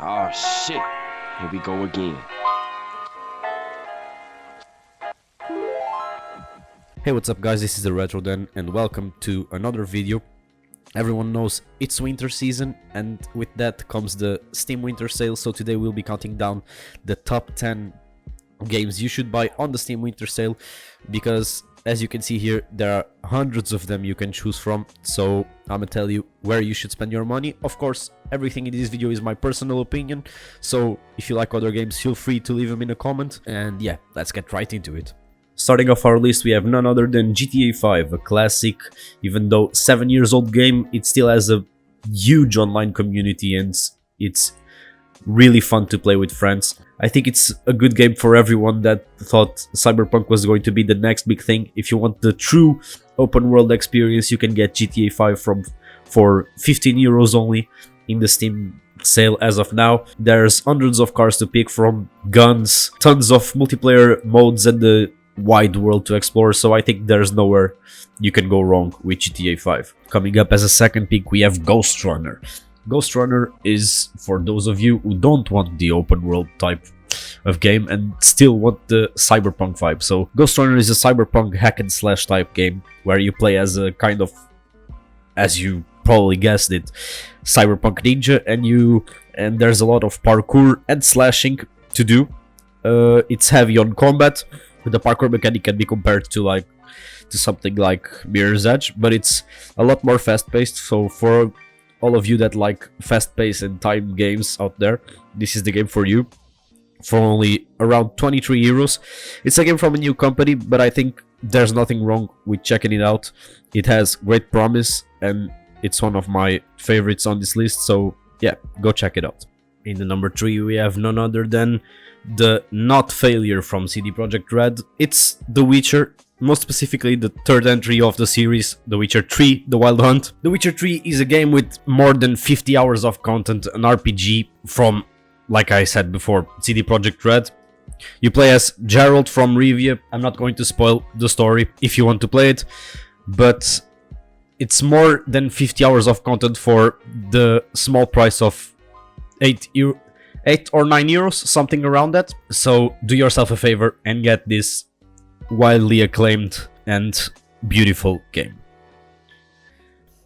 Oh shit, here we go again. Hey, what's up guys, this is the Retro Den and welcome to another video. Everyone knows it's winter season and with that comes the Steam Winter Sale, so today we'll be counting down the top 10 games you should buy on the Steam Winter Sale, because as you can see here there are hundreds of them you can choose from, so I'm gonna tell you where you should spend your money. Of course, everything in this video is my personal opinion, so if you like other games feel free to leave them in a comment, and yeah, let's get right into it. Starting off our list, we have none other than GTA 5, a classic. Even though 7 years old game, it still has a huge online community and it's really fun to play with friends. I think it's a good game for everyone that thought Cyberpunk was going to be the next big thing. If you want the true open world experience, you can get GTA 5 for 15 euros only in the Steam sale as of now. There's hundreds of cars to pick from, guns, tons of multiplayer modes, and the wide world to explore, so I think there's nowhere you can go wrong with GTA 5. Coming up as a second pick, we have Ghost Runner. Ghost Runner is for those of you who don't want the open world type of game and still want the cyberpunk vibe. So Ghost Runner is a cyberpunk hack and slash type game where you play as a kind of, as you probably guessed it, cyberpunk ninja, and there's a lot of parkour and slashing to do. It's heavy on combat. The parkour mechanic can be compared to something like Mirror's Edge, but it's a lot more fast-paced. So for all of you that like fast-paced and time games out there, this is the game for you. For only around 23 euros. It's a game from a new company, but I think there's nothing wrong with checking it out. It has great promise and it's one of my favorites on this list, so yeah, go check it out. In the number 3 we have none other than the not failure from CD Projekt Red. It's The Witcher, most specifically the third entry of the series, The Witcher 3: The Wild Hunt. The Witcher 3 is a game with more than 50 hours of content, an RPG from, like I said before, CD Projekt Red. You play as Geralt from Rivia. I'm not going to spoil the story if you want to play it, but it's more than 50 hours of content for the small price of 8 or 9 euros, something around that. So do yourself a favor and get this widely acclaimed and beautiful game.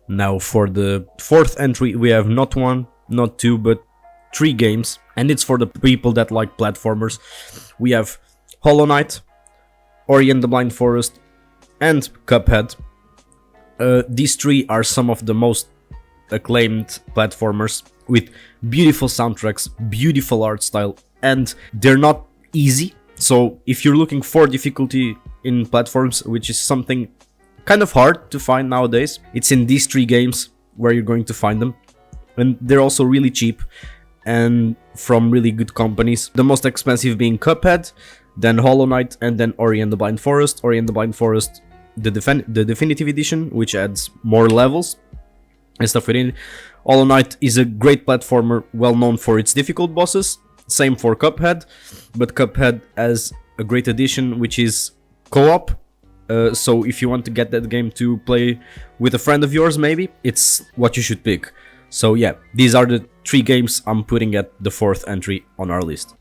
Now for the fourth entry, we have not one, not two, but 3 games, and it's for the people that like platformers. We have Hollow Knight, Ori and the Blind Forest, and Cuphead. These 3 are some of the most acclaimed platformers with beautiful soundtracks, beautiful art style, and they're not easy. So if you're looking for difficulty in platforms, which is something kind of hard to find nowadays, it's in these 3 games where you're going to find them. And they're also really cheap and from really good companies. The most expensive being Cuphead, then Hollow Knight, and then Ori and the Blind Forest. Ori and the Blind Forest, the definitive edition, which adds more levels and stuff within it. Hollow Knight is a great platformer, well known for its difficult bosses. Same for Cuphead, but Cuphead has a great addition, which is co-op. So if you want to get that game to play with a friend of yours, maybe, it's what you should pick. So yeah, these are the 3 games I'm putting at the 4th entry on our list.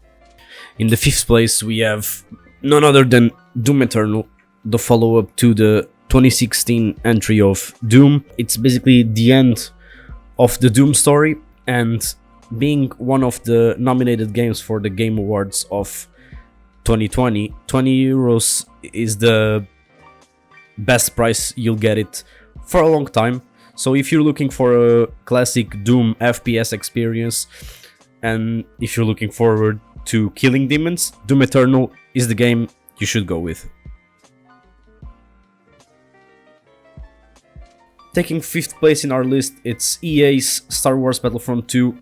In the 5th place, we have none other than Doom Eternal, the follow-up to the 2016 entry of Doom. It's basically the end of the Doom story, and being one of the nominated games for the Game Awards of 2020, 20 euros is the best price you'll get it for a long time. So if you're looking for a classic Doom FPS experience, and if you're looking forward to killing demons, Doom Eternal is the game you should go with. Taking 5th place in our list, it's EA's Star Wars Battlefront 2,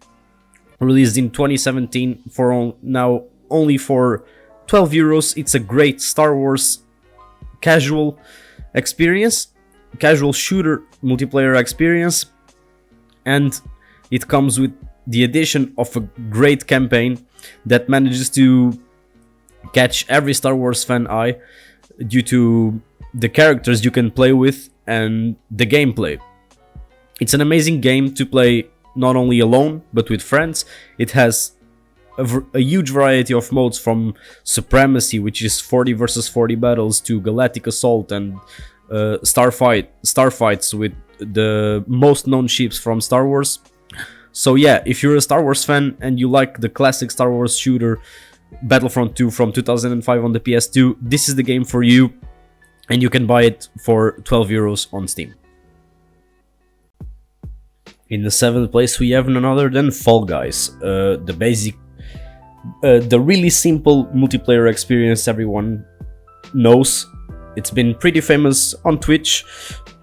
released in 2017 for now only for 12 euros. It's a great Star Wars casual experience, casual shooter multiplayer experience, and it comes with the addition of a great campaign that manages to catch every Star Wars fan eye due to the characters you can play with and the gameplay. It's an amazing game to play not only alone, but with friends. It has a huge variety of modes, from Supremacy, which is 40 versus 40 battles, to Galactic Assault and starfights with the most known ships from Star Wars. So yeah, if you're a Star Wars fan and you like the classic Star Wars shooter Battlefront 2 from 2005 on the PS2, this is the game for you, and you can buy it for 12 euros on Steam. In the 7th place we have none other than Fall Guys, the really simple multiplayer experience everyone knows. It's been pretty famous on Twitch,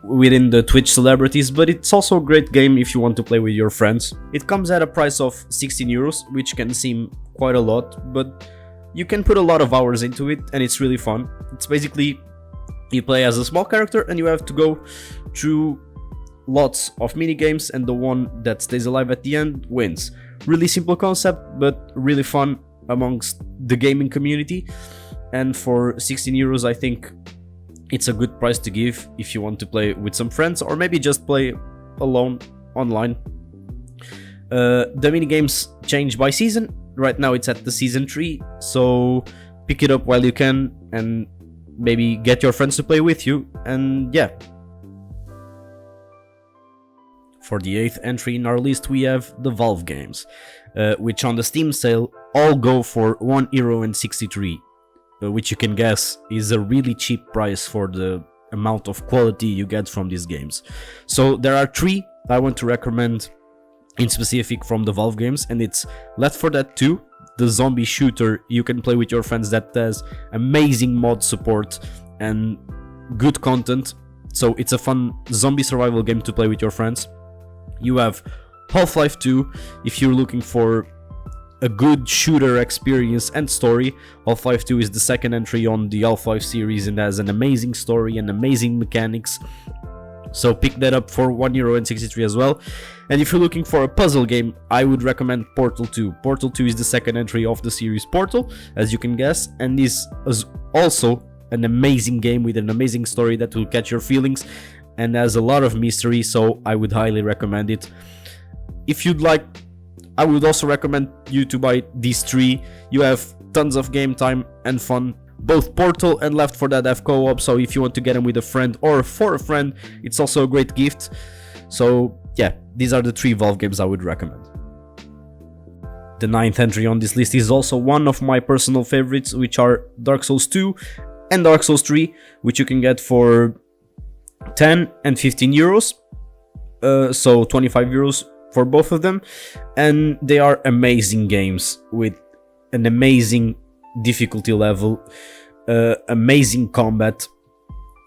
within the Twitch celebrities, but it's also a great game if you want to play with your friends. It comes at a price of 16 euros, which can seem quite a lot, but you can put a lot of hours into it, and it's really fun. It's basically, you play as a small character and you have to go through lots of mini games, and the one that stays alive at the end wins. Really simple concept, but really fun amongst the gaming community, and for 16 euros I think it's a good price to give if you want to play with some friends, or maybe just play alone online. The mini games change by season. Right now it's at the season 3, so pick it up while you can and maybe get your friends to play with you, and yeah. For the 8th entry in our list we have the Valve games, which on the Steam sale all go for €1.63, which you can guess is a really cheap price for the amount of quality you get from these games. So there are 3 I want to recommend in specific from the Valve games, and it's Left 4 Dead 2, the zombie shooter you can play with your friends that has amazing mod support and good content. So it's a fun zombie survival game to play with your friends. You have Half-Life 2, if you're looking for a good shooter experience and story. Half-Life 2 is the 2nd entry on the Half-Life series and has an amazing story and amazing mechanics. So pick that up for €1.63 as well. And if you're looking for a puzzle game, I would recommend Portal 2. Portal 2 is the 2nd entry of the series Portal, as you can guess, and is also an amazing game with an amazing story that will catch your feelings and has a lot of mystery, so I would highly recommend it. If you'd like, I would also recommend you to buy these 3. You have tons of game time and fun. Both Portal and Left 4 Dead have co-op, so if you want to get them with a friend or for a friend, it's also a great gift. So yeah, these are the 3 Valve games I would recommend. The 9th entry on this list is also one of my personal favorites, which are Dark Souls 2 and Dark Souls 3, which you can get for 10 and 15 euros, so 25 euros for both of them, and they are amazing games with an amazing difficulty level, amazing combat.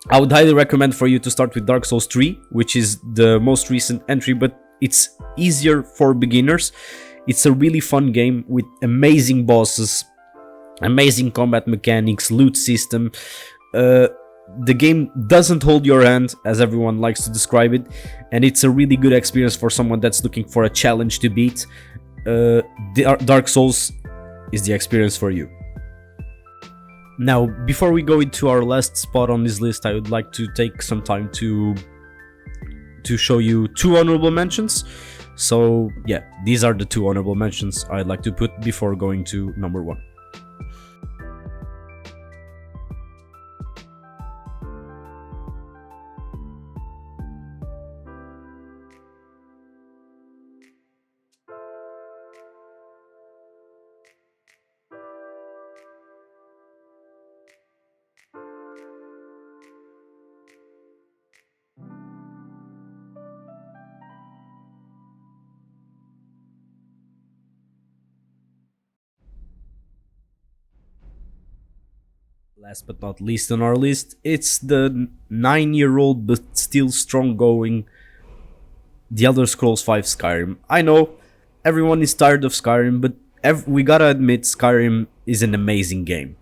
I would highly recommend for you to start with Dark Souls 3, which is the most recent entry, but it's easier for beginners. It's a really fun game with amazing bosses, amazing combat mechanics, loot system. The game doesn't hold your hand, as everyone likes to describe it, and it's a really good experience for someone that's looking for a challenge to beat. Dark Souls is the experience for you. Now, before we go into our last spot on this list, I would like to take some time to show you 2 honorable mentions. So yeah, these are the 2 honorable mentions I'd like to put before going to number 1. Last but not least on our list, it's the 9-year-old but still strong going The Elder Scrolls V Skyrim. I know everyone is tired of Skyrim, but we gotta admit Skyrim is an amazing game.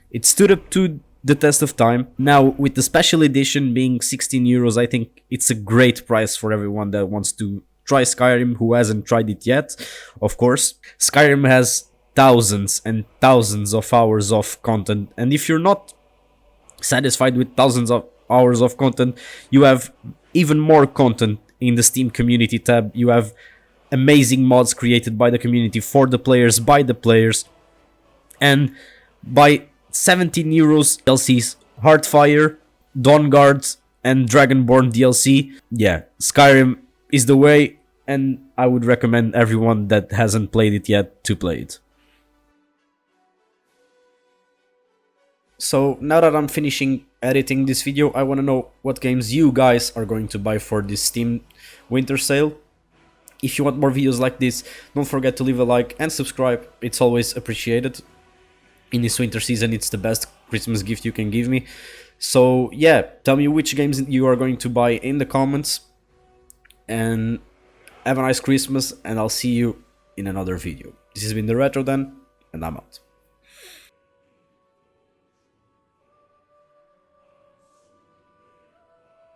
It stood up to the test of time. Now, with the special edition being 16 euros, I think it's a great price for everyone that wants to try Skyrim who hasn't tried it yet. Of course, Skyrim has thousands and thousands of hours of content, and if you're not satisfied with thousands of hours of content, you have even more content in the Steam community tab. You have amazing mods created by the community for the players, by the players, and by 17 euros DLCs, Heartfire, Dawnguard, and Dragonborn DLC. Yeah, Skyrim is the way, and I would recommend everyone that hasn't played it yet to play it. So now that I'm finishing editing this video, I want to know what games you guys are going to buy for this Steam winter sale. If you want more videos like this, don't forget to leave a like and subscribe, it's always appreciated. In this winter season, it's the best Christmas gift you can give me. So yeah, tell me which games you are going to buy in the comments, and have a nice Christmas, and I'll see you in another video. This has been the Retro Den, and I'm out.